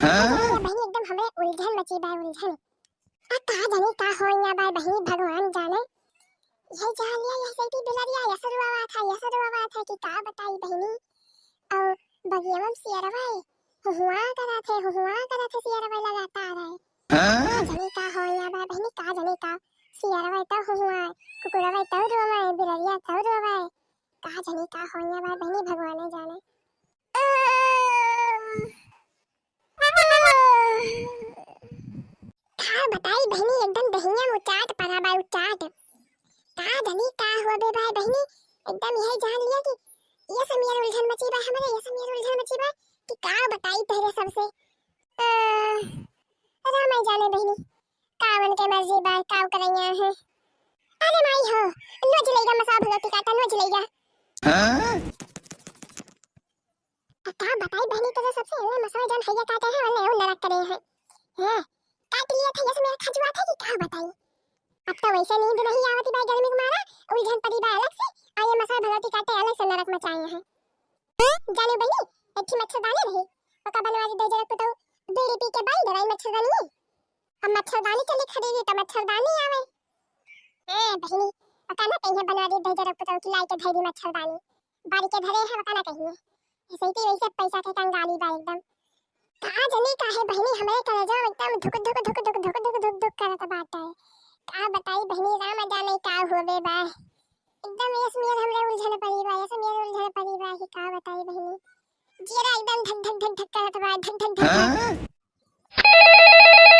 बहनी एकदम हमें उलझन मची बा उलझन। आ का जाने का हो या बा बहनी भगवान जाने। ये जान लिया ये सही बिलरिया यसरुआ था कि का बताई बहनी। और बगियम सियरवा हुआ करा थे सियरवा लगातार है। का जाने का हो या बा बहनी का जाने का सियरवा तो हुआ कुकुरवा तो रोवा बिलरिया तो रोवा का जाने का हो या बा बहनी भगवान जाने। का बताई बहनी एकदम दहिया मुचाट परा बा उचाट। का जानी का हुआ बे भाई बहनी एकदम यही जान लिया कि ये सब मेरा उलझन मची बा हमारे ये सब मेरा उलझन मची बा कि का बताई तेरे सबसे। राम आई जाने बहनी कावन के मर्जी बा काव करैया है। अरे माई हो नोच लेगा मसा भगती काटा नोच लेगा। का बताई बहनी तेरे सबसे ये मसा जान हैया काटे है वाले वो नरक करे हैं। हैं काट लिया था ये सब मेरा खजुआ था कि का बताई। अब तो वैसे नींद नहीं आवती बा गर्मी के मारा उलझन पड़ी बा अलग से आये मसा भगती काटे अलग से नरक मचाए हैं। जाने बहनी अच्छी मच्छरदानी रही पका बनवा दे जरा को तो बीड़ी पी के बाई दवाई मच्छरदानी है। अब मच्छरदानी चली खरीदी तो मच्छरदानी आवे। बहनी पका ना कहीं बनवा दे जरा को तो लाई के धरी मच्छरदानी बारी के धरे है पका ना कहीं ऐसे ही वैसे पैसा के कंगाली बा एकदम। का जनी काहे बहनी हमें कलेजा एकदम धुक धुक धुक धुक धुक धुक धुक धुक करत बाटे। का बताई बहनी राम जाने का होवे बा एकदम ये समीर हमरे उलझन पड़ी बा ये समीर उलझन पड़ी बा कि का बताई बहनी जीरा एकदम धक धक धक धक करत बा धक धक धक धक।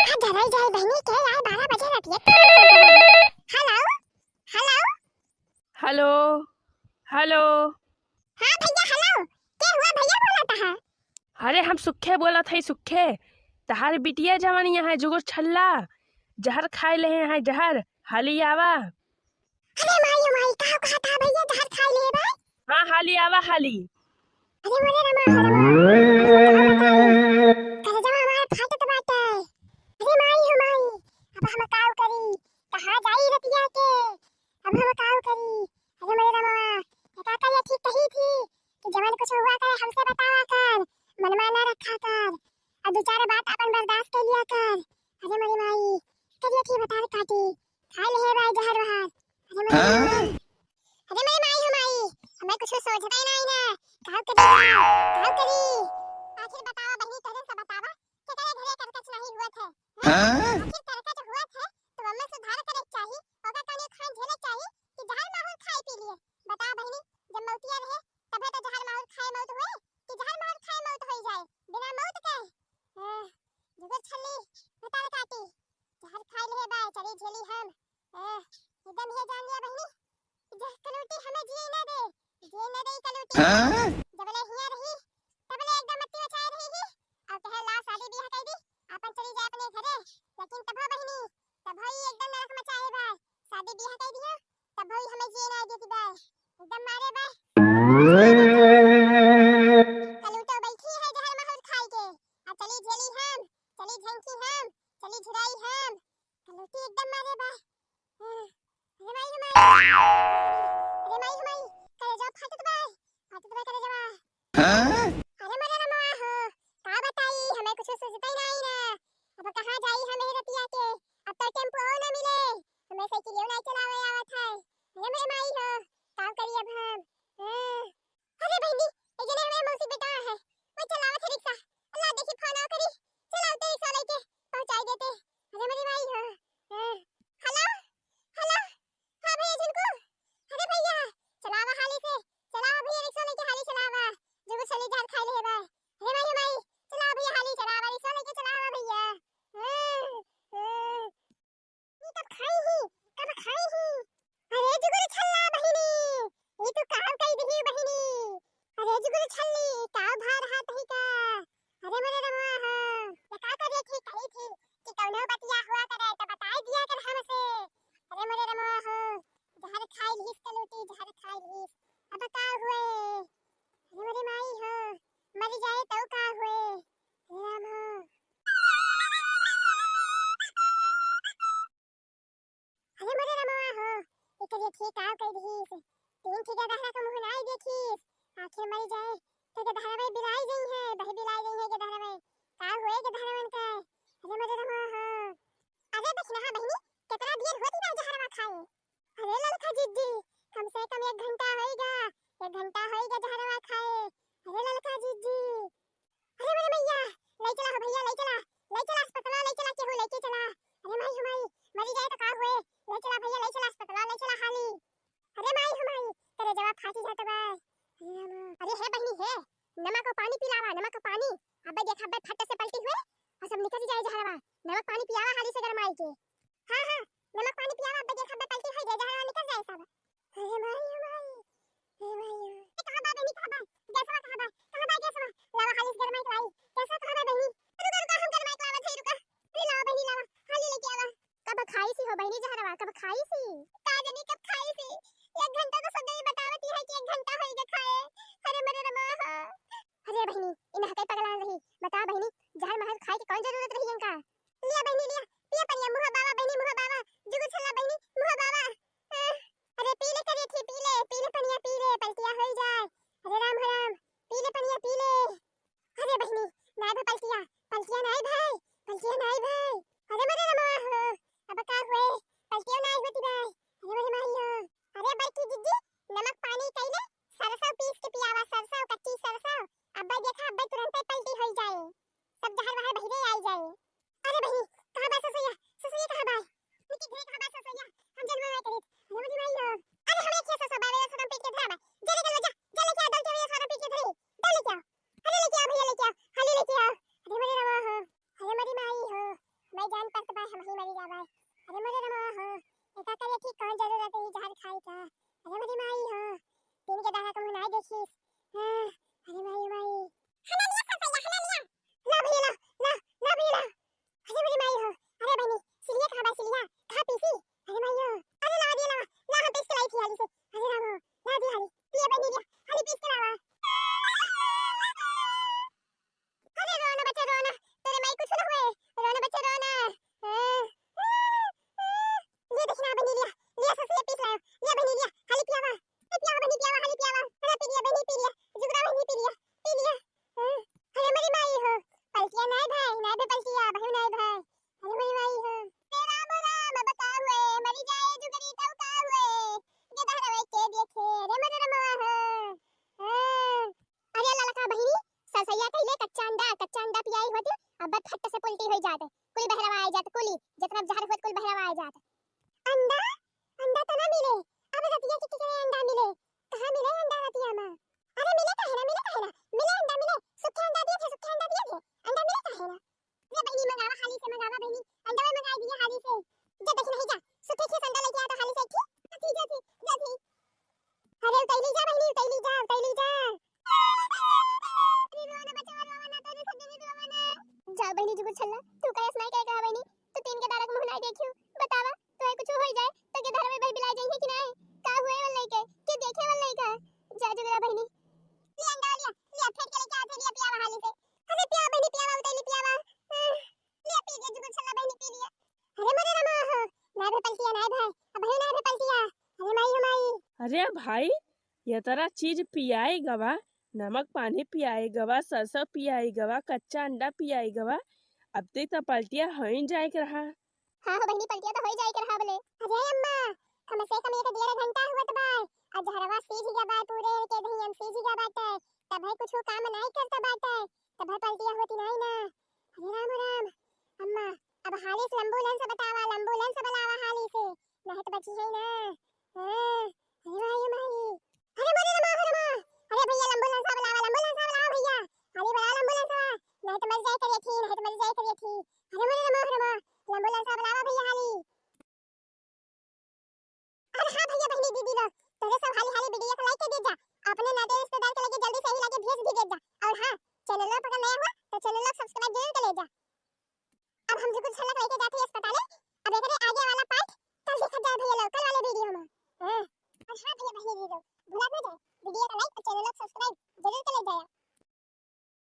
हां धराई जाए बहनी के यार 12 बजे Ratia hello hello hello hello. हां भैया हेलो के हुआ भैया बोलता है। अरे हम सुखे बोला था सुखे तहार बिटिया जवन यहाँ जुगो छल्ला जहर खाए ले हैं जहर हाली आवा। अरे माई कहा था भैया जहर खा ले बा। हाँ हाली आवा हाली। अरे मोरे रमा करे जमा हमारे फाटत बाटे। अरे माई हो माई अब हम काव करी कहां जाई रतिया के अब हम काव करी। अरे मोरे रमा का का ये ठीक कही थी कि जवान कुछ हुआ करे हमसे बतावा कर मनवा ना रखा कर अब बेचारा बात अपन बर्दाश्त कर लिया कर। अरे मोरे माई करिए थी बता काटी खा ले भाई जहर वहां। अरे मेरी माई हो माई हमें कुछ सोचता ही नहीं ना काव करी आखिर बतावा बहनी तेरे से बतावा कि तेरे घरे करकच नहीं हुआ थे। आखिर करकच हुआ थे तो हमें सुधार करे चाहिए होगा कने खान झेले चाहिए कि जहर माहौल खाए पी लिए। बता बहनी जब मौतिया रहे तबे तो जहर माहौल खाए मौत हुए कि जहर माहौल खाए मौत हो जाए बिना मौत के। जुगर छल्ली बता काटी जहर खाए ले बा चली झेली हम एकदम ये जान लिया बहनी जह कलूटी हमें जिए ना दे कलूटी जबले हिया रही तबले एकदम मत्ती बचाए रही ही और कहे ला शादी ब्याह कर दी अपन चली जाए अपने घरे लेकिन तब बहनी तब ही एकदम नरक मचाए बा शादी ब्याह कर दिया तब ही हमें जिए ना देती बा एकदम मारे बा कलूटो बैठी है जहर माहौल खाई के अब चली झेली हम चली झंकी हम चली झुराई हम कलूटी एकदम मारे बा। अरे माई करे जाओ फाटत बा करे जावा। अरे मरे रमा हो का बताई हमें कुछ सोचता ही नहीं ना अब कहां जाई हमें रतिया के अब तो टेम्पो ना मिले हमें साइकिल नहीं चलावे आवत है। अरे मेरे माई हो काम करिए अब हम। अरे बहनी ये जने हमें मौसी बेटा है वो चलावत है रिक्शा अल्लाह देखी फोन आ करी चलाओ रिक्शा लेके पहुंचाई देते। अरे मेरी माई हो हेलो हेलो हां भैया जिनको अरे भैया चलावा हाली से चलावा भैया रिक्शा लेके हाली चलावा जो चली जहर खाई ले बा। अरे माई चलावा भैया हाली चलावा रिक्शा लेके चलावा भैया। ये कब खाई ही अरे जुगुर छल्ला बहिनी ये तो काम कई दी बहिनी। अरे जुगुर छल्ली का भार हाथ ही का। अरे मेरे रमा हो ये का करे थी कही थी कि कौनो बतिया हुआ करे तो बताई दिया कर हमसे। अरे मेरे रमा हो जहर खाई लीस कलूटी जहर खाई लीस अब का हुए। अरे मेरी माई हो मर जाए तो का हुए राम हो। अरे मेरे रमा हो एक ये ठीक का कर दी तीन ठीक दहरा का मुंह नहीं देखी आखिर मर जाए तो के दहरा में बिलाई गई है बह बिलाई गई है के दहरा में का हुए के पलटी हुए और सब निकल जाए जहरवा। नमक पानी पियावा हाली से गरमाई के। हां हां नमक पानी पियावा अब देखा पलटी हो जाए जहरवा निकल जाए सब। हे माई हे माई हे माई कहां बा बहनी कहां बा गैसवा कहां बा गैसवा लावा हाली से गरमाई के लाई गैसवा कहां बा बहनी रुका हम गरमाई के लावा थे रुका अरे लावा बहनी लावा हाली लेके आवा। कब खाई सी हो बहनी जहरवा कब खाई सी का जानी कब खाई सी 1 घंटा तो सब नहीं बतावती है कि 1 घंटा होएगा खाए। अरे मरे रमा अरे बहनी इन हकई पगला रही बता बहनी जहर महल खाए की कौन जरूरत रही इनका। लिया बहनी लिया पिया पनिया मुहा बाबा बहनी मुहा बाबा जुगु छल्ला बहनी मुहा बाबा। अरे पी ले करे थी पी ले पनिया पी ले पलटिया हो जाए। अरे राम पी ले पनिया पी ले। अरे बहनी नाय भा पलटिया नाय भाई अरे मरे रमा अब का हुए पलटिया नाय होती भाई अरे मरे माई हो। अरे बड़की जिज्जी नमक पानी कइले सरसों पीस के पियावा सरसों कच्ची सरसों अब्बा देखा अब्बा तुरंत पलटी हो जाए सब जहर वहर बहिरे आ जाए। अरे बहनी कहां बा ससुया कहां बा निकी घरे कहां बा ससुया हम जन्म में करे अरे मरे माई हो। अरे हमरे के ससुर बाबे सदम पीट के धराबा जले के जा जले के दल के सारा पीट के धरे दल लेके आओ अरे लेके आओ भैया लेके आओ हाली लेके आओ। अरे मरे रमा हो अरे मरी माई हो मैं जान पर तो हम ही मरी जाबा। अरे मरे रमा हो एका करे ठीक कौन जरूरत है जहर खाई का। अरे मरी माई हो दिन के दाहा तुम नहीं देखी। हां अरे माई हना लिया ला भैया ला भैया ला। अरे मरी माई हो अरे बहनी सिलिया कहां पीसी। अरे माई हो अरे ला हम पीस के लाई थी हाली से। अरे राम हो ला दी हाली पिया बहनी लिया हाली पीस के लावा। अरे रोना बच्चा रोना तेरे माई कुछ ना हुए रोना बच्चा रोना। ये देखना बहनी लिया ससुया पीस लाओ लिया बहनी लिया हाली पियावा बहनी पियावा हाली पियावा अरे पी लिया बहनी पी लिया जुगरा बहनी पी लिया। अरे मरी माई हो पलटिया नाय बे पलटिया भाई नाय भाई। अरे मरी माई हो तेरा राम बता हुए मरी जाए जुगरी तो का हुए ये दहरवे के देखे। अरे मरे रमा हो अरे लाला का बहनी ससैया कइले कच्चा अंडा पियाई होती अब फट से पलटी हो जाते कुल बहरवा आ जाते कुली जितना जहर होत कुल बहरवा आ जाते। अंडा तो ना मिले अब रतिया की कितने अंडा मिले कहां मिले अंडा रतिया में। अरे मिले काहे ना मिले अंडा मिले सुखे अंडा दिए थे अंडा मिले काहे ना। ये बहनी मंगावा हाली से मंगावा बहनी अंडा में मंगाई दिया हाली से जे देख नहीं जा सुखे के अंडा लेके आ तो हाली से ठीक जाती अरे उतैली जा बहनी उतैली जा अरे रोना बचा रोना तो सब देने रोना जा बहनी जुगु छल्ला तू कैस नहीं कह कहा बहनी तू तीन के दारक मुंह नहीं देखियो बतावा तो कुछ हो जाए तो के धरवे भाई बिला जाई है कि नहीं का हुए वल्ले के कि देखे वल्ले का जा जुगरा बहनी लिया अंडा लिया फेंक के लेके आते लिया पियावा हाली से। अरे पिया बहनी पियावा उतैली पियावा लिया पी के जुगु छल्ला बहनी पी लिया। अरे मरे रमा हो ना भे पलटिया नाय भाई अब है ना भे पलटिया। अरे माई हो माई अरे भाई ये तरह चीज पियाई गवा नमक पानी पियाई गवा सरसों पियाई गवा कच्चा अंडा पियाई गवा अब तक तो पलटिया हो ही जाए के रहा। हां हो बहनी पलटिया तो हो जाए के रहा बोले। अरे अम्मा कम से कम 1.5 घंटा हुआ बाय आज हरवा सीज गया बाय पूरे के दही हम सीज गया बाटे तब है कुछ काम नहीं करता बाटे तब है पलटिया होती नहीं ना। अरे राम अम्मा अब हाली से एम्बुलेंस बतावा बुलावा हाली से नहीं तो बची है ना। अरे माई अरे मरे रमा अरे भैया एम्बुलेंस बुलावा भैया हाली बड़ा एम्बुलेंस नहीं तो मर जाए करिए थी अरे मरे रमा एम्बुलेंस बुलावा भैया हाली। अरे हां भैया बहनी दीदी लोग तेरे सब हाली वीडियो को लाइक कर दे जा अपने नाते रिश्तेदार के लेके जल्दी से ही लाके भेज भी दे जा और हां चैनल पर नया हुआ तो चैनल को सब्सक्राइब जरूर कर ले जा। अब हम जो कुछ छलक लेके जाते हैं अस्पताल अब एकरे आगे वाला पार्ट कल देखा जाए भैया लोग कल वाले वीडियो में। हां भैया बहनी दीदी लोग भूला ना जाए वीडियो को लाइक और चैनल को सब्सक्राइब जरूर कर ले जाए।